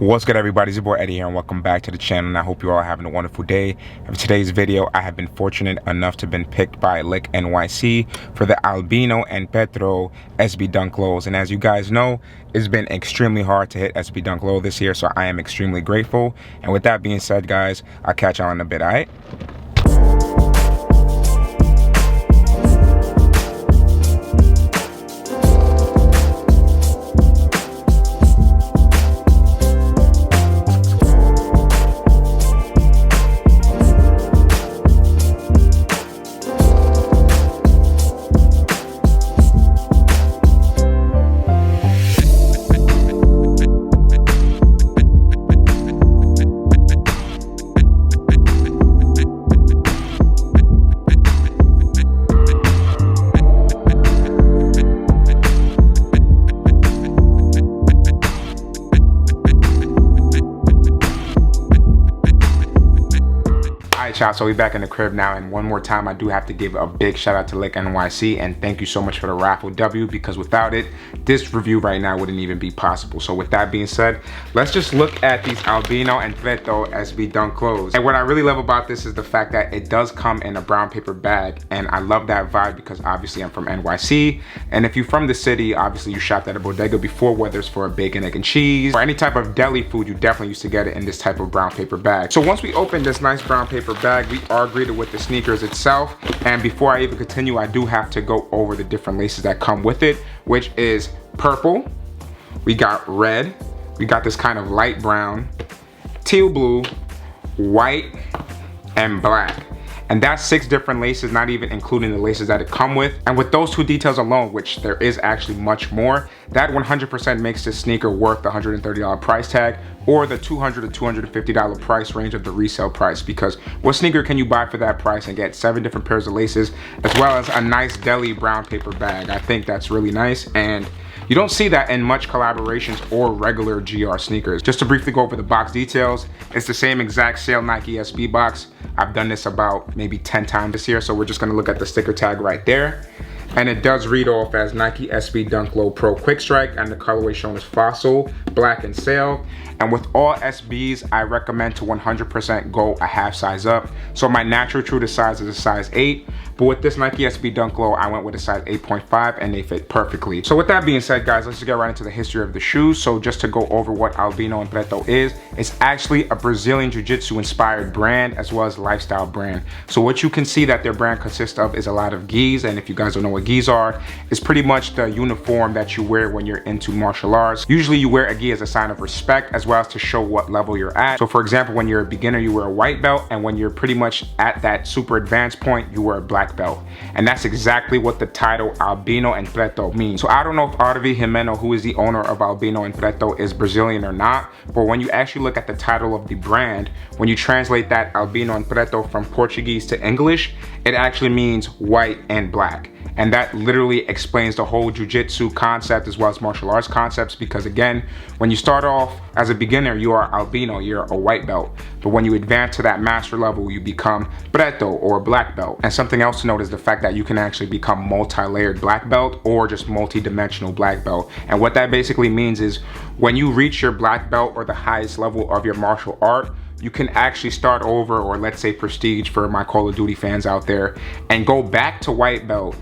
What's good, everybody? It's your boy Eddie here, and welcome back to the channel. And I hope you all are having a wonderful day. And for today's video, I have been fortunate enough to have been picked by Lick NYC for the Albino and Pretro SB Dunk Lows. And as you guys know, it's been extremely hard to hit SB Dunk Low this year, so I am extremely grateful. And with that being said, guys, I'll catch y'all in a bit, all right? So we back in the crib now, and one more time I do have to give a big shout out to Lick NYC and thank you so much for the raffle W, because without it this review right now wouldn't even be possible. So with that being said, let's just look at these Albino and Pretro SB Dunk Lows. And what I really love about this is the fact that it does come in a brown paper bag, and I love that vibe because obviously I'm from NYC, and if you're from the city, obviously you shopped at a bodega before, whether it's for a bacon, egg and cheese or any type of deli food, you definitely used to get it in this type of brown paper bag. So once we open this nice brown paper bag, we are greeted with the sneakers itself, and before I even continue, I do have to go over the different laces that come with it, which is purple, we got red, we got this kind of light brown, teal blue, white, and black. And that's 6 different laces, not even including the laces that it come with. And with those 2 details alone, which there is actually much more, that 100% makes this sneaker worth the $130 price tag, or the $200 to $250 price range of the resale price. Because what sneaker can you buy for that price and get 7 different pairs of laces, as well as a nice deli brown paper bag? I think that's really nice, and you don't see that in much collaborations or regular GR sneakers. Just to briefly go over the box details, it's the same exact sale Nike SB box. I've done this about maybe 10 times this year, so we're just gonna look at the sticker tag right there. And it does read off as Nike SB Dunk Low Pro Quick Strike, and the colorway shown is Fossil, Black, and Sail. And with all SBs, I recommend to 100% go a half size up. So my natural true to size is a size 8, but with this Nike SB Dunk Low, I went with a size 8.5 and they fit perfectly. So with that being said, guys, let's just get right into the history of the shoes. So just to go over what Albino and Pretro is, it's actually a Brazilian Jiu-Jitsu inspired brand as well as lifestyle brand. So what you can see that their brand consists of is a lot of gis, and if you guys don't know what gis are, it's pretty much the uniform that you wear when you're into martial arts. Usually you wear a gi as a sign of respect, as well as to show what level you're at. So for example, when you're a beginner, you wear a white belt, and when you're pretty much at that super advanced point, you wear a black belt. And that's exactly what the title Albino and Pretro means. So I don't know if Arvi Jimeno, who is the owner of Albino and Pretro, is Brazilian or not, but when you actually look at the title of the brand, when you translate that Albino and Pretro from Portuguese to English, it actually means white and black. And that literally explains the whole jiu-jitsu concept as well as martial arts concepts, because again, when you start off as a beginner, you are albino, you're a white belt. But when you advance to that master level, you become Pretro or black belt. And something else to note is the fact that you can actually become multi-layered black belt or just multi-dimensional black belt. And what that basically means is when you reach your black belt or the highest level of your martial art, you can actually start over, or let's say prestige for my Call of Duty fans out there, and go back to white belt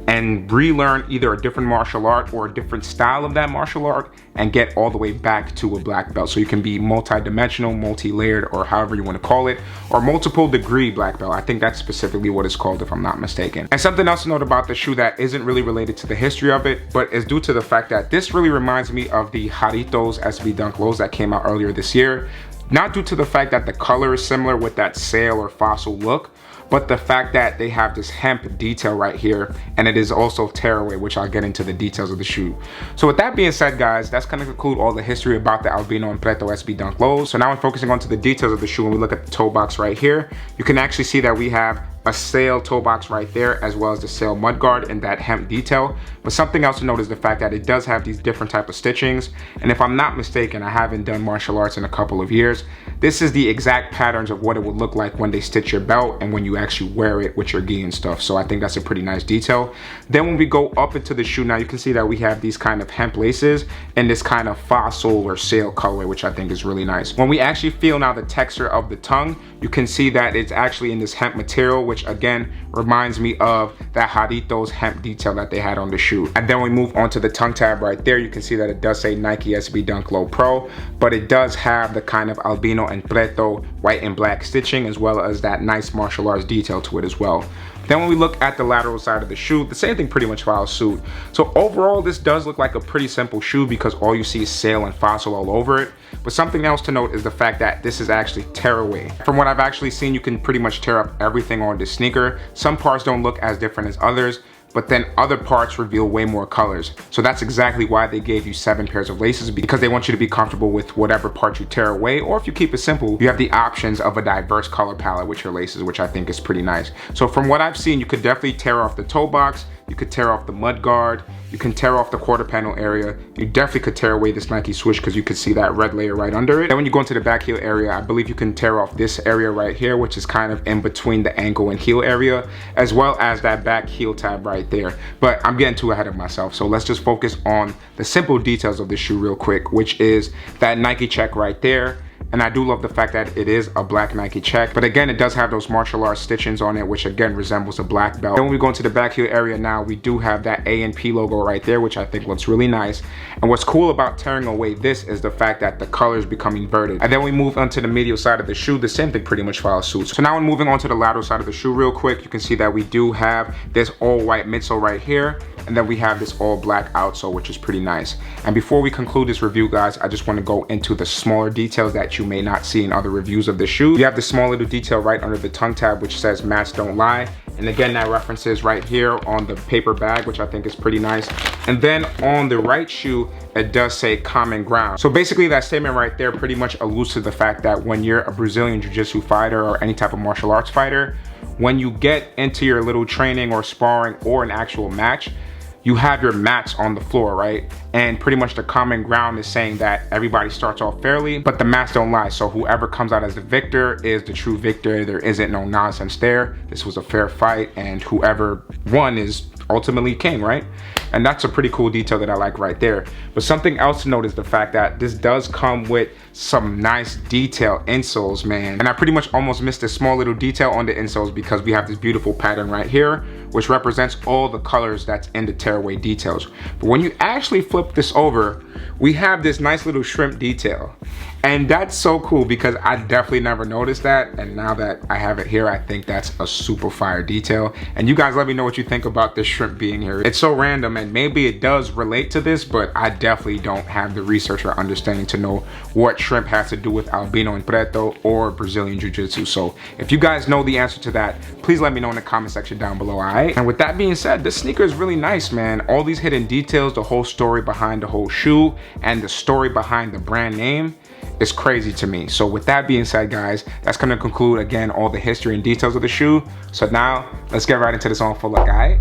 and relearn either a different martial art or a different style of that martial art and get all the way back to a black belt. So you can be multi-dimensional, multi-layered, or however you want to call it, or multiple degree black belt. I think that's specifically what it's called, if I'm not mistaken. And something else to note about the shoe that isn't really related to the history of it, but is due to the fact that this really reminds me of the Jarritos SB Dunk Lows that came out earlier this year. Not due to the fact that the color is similar with that sail or fossil look, but the fact that they have this hemp detail right here, and it is also tearaway, which I'll get into the details of the shoe. So with that being said, guys, that's gonna conclude all the history about the Albino and Pretro SB Dunk Lows. So now I'm focusing on to the details of the shoe. When we look at the toe box right here, you can actually see that we have a sail toe box right there, as well as the sail mudguard and that hemp detail. But something else to note is the fact that it does have these different type of stitchings. And if I'm not mistaken, I haven't done martial arts in a couple of years, this is the exact patterns of what it would look like when they stitch your belt and when you actually wear it with your gi and stuff. So I think that's a pretty nice detail. Then when we go up into the shoe, now you can see that we have these kind of hemp laces and this kind of fossil or sail color, which I think is really nice. When we actually feel now the texture of the tongue, you can see that it's actually in this hemp material, which again reminds me of that Jarritos hemp detail that they had on the shoe. And then we move on to the tongue tab right there. You can see that it does say Nike SB Dunk Low Pro, but it does have the kind of Albino Pretro white and black stitching, as well as that nice martial arts detail to it as well. Then when we look at the lateral side of the shoe, the same thing pretty much follows suit. So overall, this does look like a pretty simple shoe because all you see is sail and fossil all over it. But something else to note is the fact that this is actually tearaway. From what I've actually seen, you can pretty much tear up everything on this sneaker. Some parts don't look as different as others, but then other parts reveal way more colors. So that's exactly why they gave you 7 pairs of laces, because they want you to be comfortable with whatever part you tear away, or if you keep it simple, you have the options of a diverse color palette with your laces, which I think is pretty nice. So from what I've seen, you could definitely tear off the toe box, you could tear off the mud guard, you can tear off the quarter panel area. You definitely could tear away this Nike swoosh because you could see that red layer right under it. Then when you go into the back heel area, I believe you can tear off this area right here, which is kind of in between the ankle and heel area, as well as that back heel tab right there. But I'm getting too ahead of myself, so let's just focus on the simple details of the shoe real quick, which is that Nike check right there. And I do love the fact that it is a black Nike check, but again, it does have those martial arts stitchings on it, which again resembles a black belt. Then when we go into the back heel area now, we do have that A and P logo right there, which I think looks really nice. And what's cool about tearing away this is the fact that the colors become inverted. And then we move onto the medial side of the shoe, the same thing pretty much follows suit. So now when moving on to the lateral side of the shoe real quick, you can see that we do have this all white midsole right here. And then we have this all black outsole, which is pretty nice. And before we conclude this review, guys, I just want to go into the smaller details that you may not see in other reviews of the shoe. You have the small little detail right under the tongue tab, which says "Mats don't lie." And again, that references right here on the paper bag, which I think is pretty nice. And then on the right shoe, it does say "Common Ground." So basically that statement right there pretty much alludes to the fact that when you're a Brazilian Jiu-Jitsu fighter or any type of martial arts fighter, when you get into your little training or sparring or an actual match, you have your mats on the floor, right? And pretty much the common ground is saying that everybody starts off fairly, but the mats don't lie. So whoever comes out as the victor is the true victor. There isn't no nonsense there. This was a fair fight, and whoever won is ultimately king, right? And that's a pretty cool detail that I like right there. But something else to note is the fact that this does come with some nice detail insoles, man. And I pretty much almost missed a small little detail on the insoles because we have this beautiful pattern right here, which represents all the colors that's in the tearaway details. But when you actually flip this over, we have this nice little shrimp detail. And that's so cool because I definitely never noticed that. And now that I have it here, I think that's a super fire detail. And you guys let me know what you think about this shrimp being here. It's so random, and maybe it does relate to this, but I definitely don't have the research or understanding to know what shrimp has to do with Albino Pretro or Brazilian Jiu-Jitsu. So if you guys know the answer to that, please let me know in the comment section down below, all right? And with that being said, this sneaker is really nice, man. All these hidden details, the whole story behind the whole shoe, and the story behind the brand name, it's crazy to me. So with that being said, guys, that's gonna conclude again all the history and details of the shoe. So now let's get right into this on full look, all right?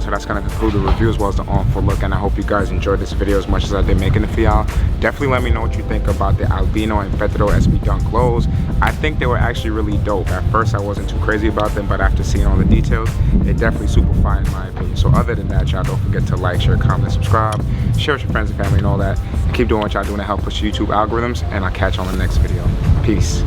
So that's gonna conclude the review as well as the on full look, and I hope you guys enjoyed this video as much as I did making it for y'all. Definitely let me know what you think about the Albino and Pretro SB Dunk lows. I think they were actually really dope. At first I wasn't too crazy about them, but after seeing all the details, they're definitely super fine in my opinion. So other than that, y'all don't forget to like, share, comment, subscribe, share with your friends and family and all that, and keep doing what y'all doing to help push YouTube algorithms, and I'll catch you on the next video. Peace.